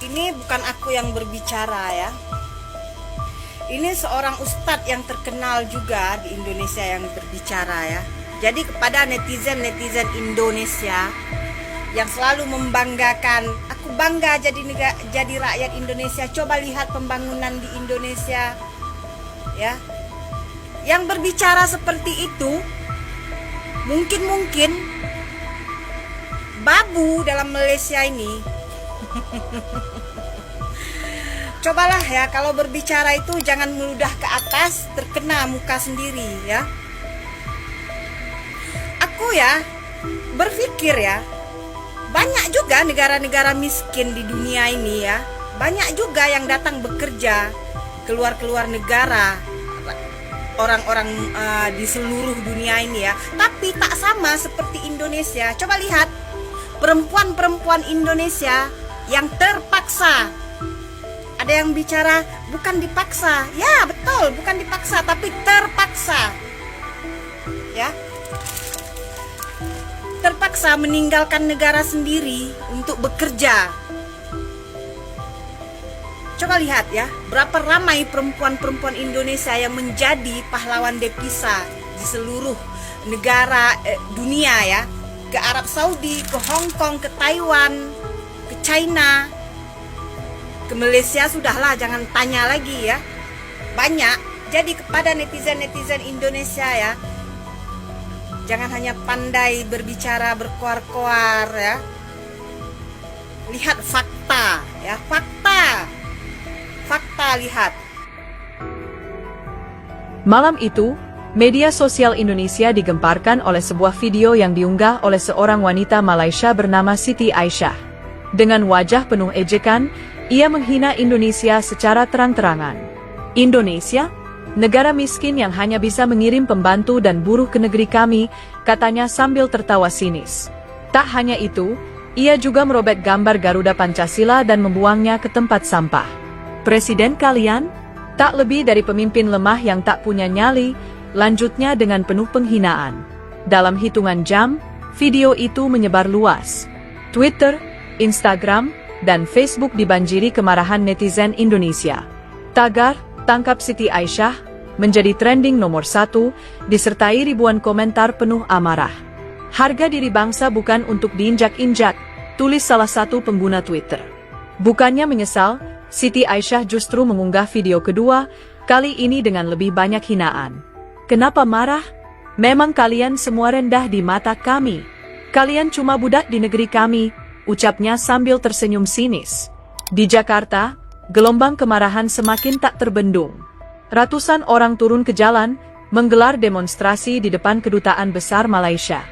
Ini bukan aku yang berbicara ya. Ini seorang ustadz yang terkenal juga di Indonesia yang berbicara ya. Jadi kepada netizen-netizen Indonesia yang selalu membanggakan, aku bangga jadi rakyat Indonesia. Coba lihat pembangunan di Indonesia ya. Yang berbicara seperti itu mungkin babu dalam Malaysia ini. Cobalah ya, kalau berbicara itu jangan meludah ke atas, terkena muka sendiri ya. Aku ya berpikir ya, banyak juga negara-negara miskin di dunia ini ya. Banyak juga yang datang bekerja keluar negara, orang-orang di seluruh dunia ini ya. Tapi tak sama seperti Indonesia. Coba lihat perempuan-perempuan Indonesia yang terpaksa. Ada yang bicara bukan dipaksa. Ya betul, bukan dipaksa, tapi terpaksa ya. Terpaksa meninggalkan negara sendiri untuk bekerja. Coba lihat ya, berapa ramai perempuan-perempuan Indonesia yang menjadi pahlawan devisa di seluruh negara dunia ya. Ke Arab Saudi, ke Hong Kong, ke Taiwan, ke China, ke Malaysia, sudahlah jangan tanya lagi ya. Banyak. Jadi kepada netizen-netizen Indonesia ya, jangan hanya pandai berbicara berkoar-koar ya. Lihat fakta ya, fakta lihat. Malam itu, media sosial Indonesia digemparkan oleh sebuah video yang diunggah oleh seorang wanita Malaysia bernama Siti Aisyah. Dengan wajah penuh ejekan, ia menghina Indonesia secara terang-terangan. Indonesia? Negara miskin yang hanya bisa mengirim pembantu dan buruh ke negeri kami, katanya sambil tertawa sinis. Tak hanya itu, ia juga merobek gambar Garuda Pancasila dan membuangnya ke tempat sampah. Presiden kalian? Tak lebih dari pemimpin lemah yang tak punya nyali, lanjutnya dengan penuh penghinaan. Dalam hitungan jam, video itu menyebar luas. Twitter, Instagram, dan Facebook dibanjiri kemarahan netizen Indonesia. Tagar, tangkap Siti Aisyah, menjadi trending nomor 1, disertai ribuan komentar penuh amarah. Harga diri bangsa bukan untuk diinjak-injak, tulis salah satu pengguna Twitter. Bukannya menyesal, Siti Aisyah justru mengunggah video kedua, kali ini dengan lebih banyak hinaan. Kenapa marah? Memang kalian semua rendah di mata kami. Kalian cuma budak di negeri kami, ucapnya sambil tersenyum sinis. Di Jakarta, gelombang kemarahan semakin tak terbendung. Ratusan orang turun ke jalan, menggelar demonstrasi di depan Kedutaan Besar Malaysia.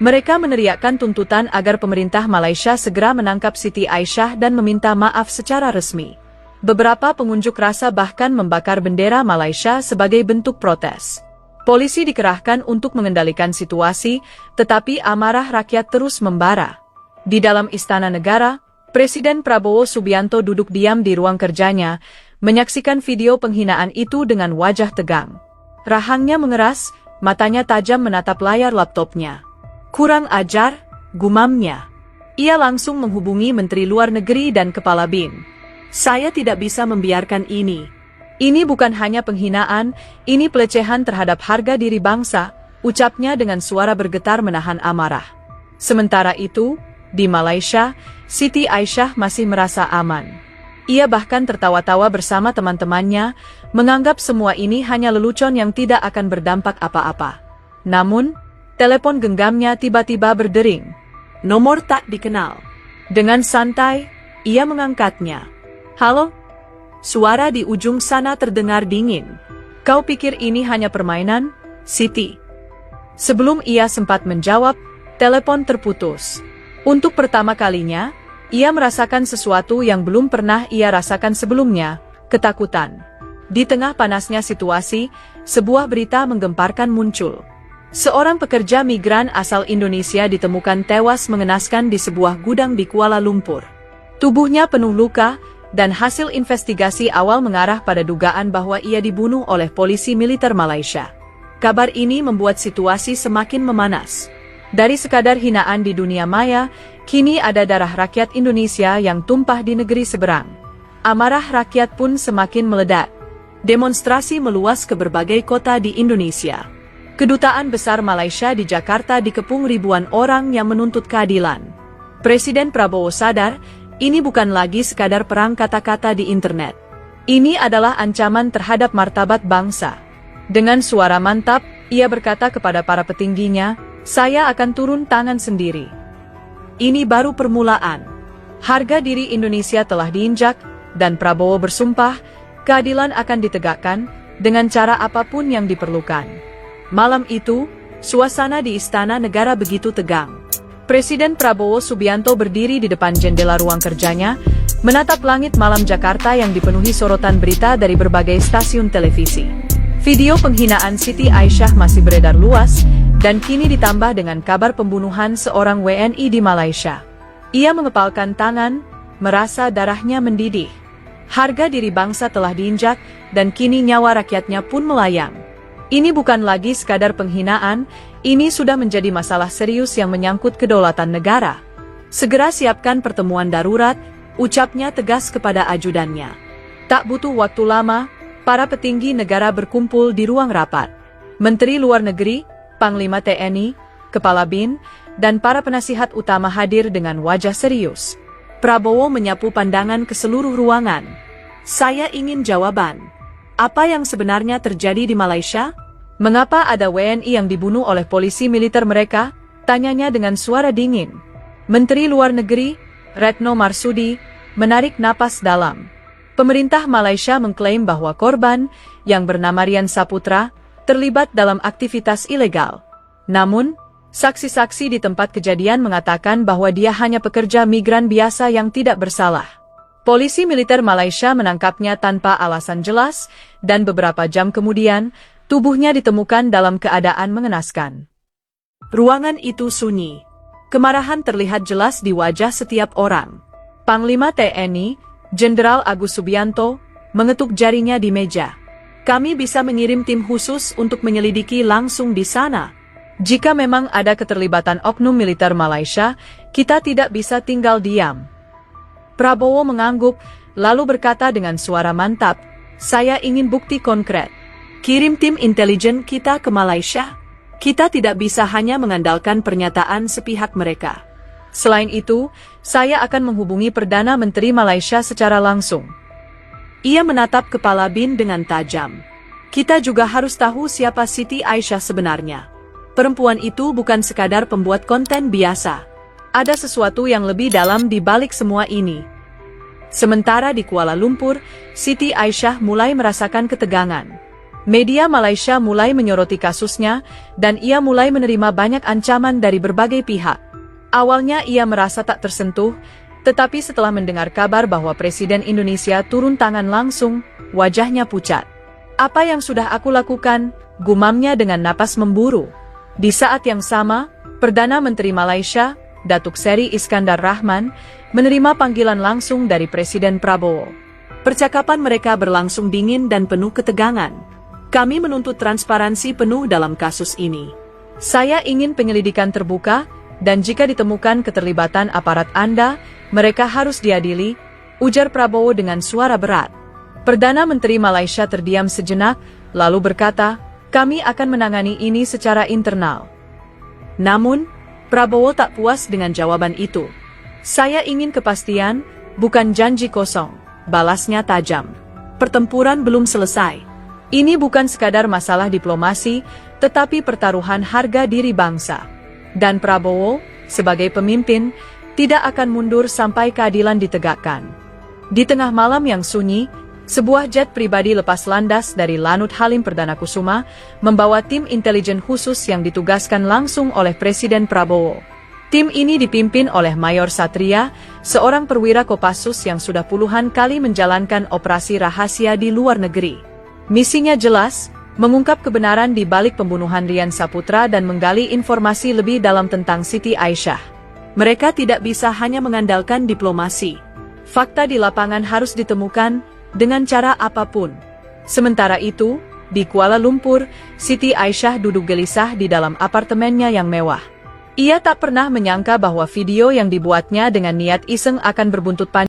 Mereka meneriakkan tuntutan agar pemerintah Malaysia segera menangkap Siti Aisyah dan meminta maaf secara resmi. Beberapa pengunjuk rasa bahkan membakar bendera Malaysia sebagai bentuk protes. Polisi dikerahkan untuk mengendalikan situasi, tetapi amarah rakyat terus membara. Di dalam Istana Negara, Presiden Prabowo Subianto duduk diam di ruang kerjanya, menyaksikan video penghinaan itu dengan wajah tegang. Rahangnya mengeras, matanya tajam menatap layar laptopnya. Kurang ajar, gumamnya. Ia langsung menghubungi Menteri Luar Negeri dan Kepala BIN. Saya tidak bisa membiarkan ini. Ini bukan hanya penghinaan, ini pelecehan terhadap harga diri bangsa, ucapnya dengan suara bergetar menahan amarah. Sementara itu, di Malaysia, Siti Aisyah masih merasa aman. Ia bahkan tertawa-tawa bersama teman-temannya, menganggap semua ini hanya lelucon yang tidak akan berdampak apa-apa. Namun, telepon genggamnya tiba-tiba berdering. Nomor tak dikenal. Dengan santai, ia mengangkatnya. Halo? Suara di ujung sana terdengar dingin. Kau pikir ini hanya permainan, Siti? Sebelum ia sempat menjawab, telepon terputus. Untuk pertama kalinya, ia merasakan sesuatu yang belum pernah ia rasakan sebelumnya, ketakutan. Di tengah panasnya situasi, sebuah berita menggemparkan muncul. Seorang pekerja migran asal Indonesia ditemukan tewas mengenaskan di sebuah gudang di Kuala Lumpur. Tubuhnya penuh luka, dan hasil investigasi awal mengarah pada dugaan bahwa ia dibunuh oleh polisi militer Malaysia. Kabar ini membuat situasi semakin memanas. Dari sekadar hinaan di dunia maya, Kini ada darah rakyat Indonesia yang tumpah di negeri seberang. Amarah rakyat pun semakin meledak. Demonstrasi meluas ke berbagai kota di Indonesia. Kedutaan Besar Malaysia di Jakarta dikepung ribuan orang yang menuntut keadilan. Presiden Prabowo sadar, ini bukan lagi sekadar perang kata-kata di internet. Ini adalah ancaman terhadap martabat bangsa. Dengan suara mantap, ia berkata kepada para petingginya, "Saya akan turun tangan sendiri. Ini baru permulaan. Harga diri Indonesia telah diinjak, dan Prabowo bersumpah, keadilan akan ditegakkan, dengan cara apapun yang diperlukan." Malam itu, suasana di Istana Negara begitu tegang. Presiden Prabowo Subianto berdiri di depan jendela ruang kerjanya, menatap langit malam Jakarta yang dipenuhi sorotan berita dari berbagai stasiun televisi. Video penghinaan Siti Aisyah masih beredar luas, dan kini ditambah dengan kabar pembunuhan seorang WNI di Malaysia. Ia mengepalkan tangan, merasa darahnya mendidih. Harga diri bangsa telah diinjak, dan kini nyawa rakyatnya pun melayang. Ini bukan lagi sekadar penghinaan, ini sudah menjadi masalah serius yang menyangkut kedaulatan negara. Segera siapkan pertemuan darurat, ucapnya tegas kepada ajudannya. Tak butuh waktu lama, para petinggi negara berkumpul di ruang rapat. Menteri Luar Negeri, Panglima TNI, Kepala BIN, dan para penasihat utama hadir dengan wajah serius. Prabowo menyapu pandangan ke seluruh ruangan. "Saya ingin jawaban. Apa yang sebenarnya terjadi di Malaysia? Mengapa ada WNI yang dibunuh oleh polisi militer mereka?" tanyanya dengan suara dingin. Menteri Luar Negeri, Retno Marsudi, menarik napas dalam. Pemerintah Malaysia mengklaim bahwa korban, yang bernama Rian Saputra, terlibat dalam aktivitas ilegal. Namun, saksi-saksi di tempat kejadian mengatakan bahwa dia hanya pekerja migran biasa yang tidak bersalah. Polisi militer Malaysia menangkapnya tanpa alasan jelas, dan beberapa jam kemudian, tubuhnya ditemukan dalam keadaan mengenaskan. Ruangan itu sunyi. Kemarahan terlihat jelas di wajah setiap orang. Panglima TNI, Jenderal Agus Subianto, mengetuk jarinya di meja. "Kami bisa mengirim tim khusus untuk menyelidiki langsung di sana. Jika memang ada keterlibatan oknum militer Malaysia, kita tidak bisa tinggal diam." Prabowo mengangguk, lalu berkata dengan suara mantap, "Saya ingin bukti konkret. Kirim tim intelijen kita ke Malaysia. Kita tidak bisa hanya mengandalkan pernyataan sepihak mereka. Selain itu, saya akan menghubungi Perdana Menteri Malaysia secara langsung." Ia menatap kepala BIN dengan tajam. "Kita juga harus tahu siapa Siti Aisyah sebenarnya. Perempuan itu bukan sekadar pembuat konten biasa. Ada sesuatu yang lebih dalam di balik semua ini." Sementara di Kuala Lumpur, Siti Aisyah mulai merasakan ketegangan. Media Malaysia mulai menyoroti kasusnya, dan ia mulai menerima banyak ancaman dari berbagai pihak. Awalnya ia merasa tak tersentuh, tetapi setelah mendengar kabar bahwa Presiden Indonesia turun tangan langsung, wajahnya pucat. "Apa yang sudah aku lakukan?" gumamnya dengan napas memburu. Di saat yang sama, Perdana Menteri Malaysia, Datuk Seri Iskandar Rahman, menerima panggilan langsung dari Presiden Prabowo. Percakapan mereka berlangsung dingin dan penuh ketegangan. "Kami menuntut transparansi penuh dalam kasus ini. Saya ingin penyelidikan terbuka, dan jika ditemukan keterlibatan aparat Anda, mereka harus diadili," ujar Prabowo dengan suara berat. Perdana Menteri Malaysia terdiam sejenak, lalu berkata, "Kami akan menangani ini secara internal." Namun, Prabowo tak puas dengan jawaban itu. "Saya ingin kepastian, bukan janji kosong," balasnya tajam. "Pertempuran belum selesai. Ini bukan sekadar masalah diplomasi, tetapi pertaruhan harga diri bangsa. Dan Prabowo, sebagai pemimpin, tidak akan mundur sampai keadilan ditegakkan." Di tengah malam yang sunyi, sebuah jet pribadi lepas landas dari Lanut Halim Perdana Kusuma, membawa tim intelijen khusus yang ditugaskan langsung oleh Presiden Prabowo. Tim ini dipimpin oleh Mayor Satria, seorang perwira Kopassus yang sudah puluhan kali menjalankan operasi rahasia di luar negeri. Misinya jelas, mengungkap kebenaran di balik pembunuhan Rian Saputra dan menggali informasi lebih dalam tentang Siti Aisyah. Mereka tidak bisa hanya mengandalkan diplomasi. Fakta di lapangan harus ditemukan, dengan cara apapun. Sementara itu, di Kuala Lumpur, Siti Aisyah duduk gelisah di dalam apartemennya yang mewah. Ia tak pernah menyangka bahwa video yang dibuatnya dengan niat iseng akan berbuntut panjang.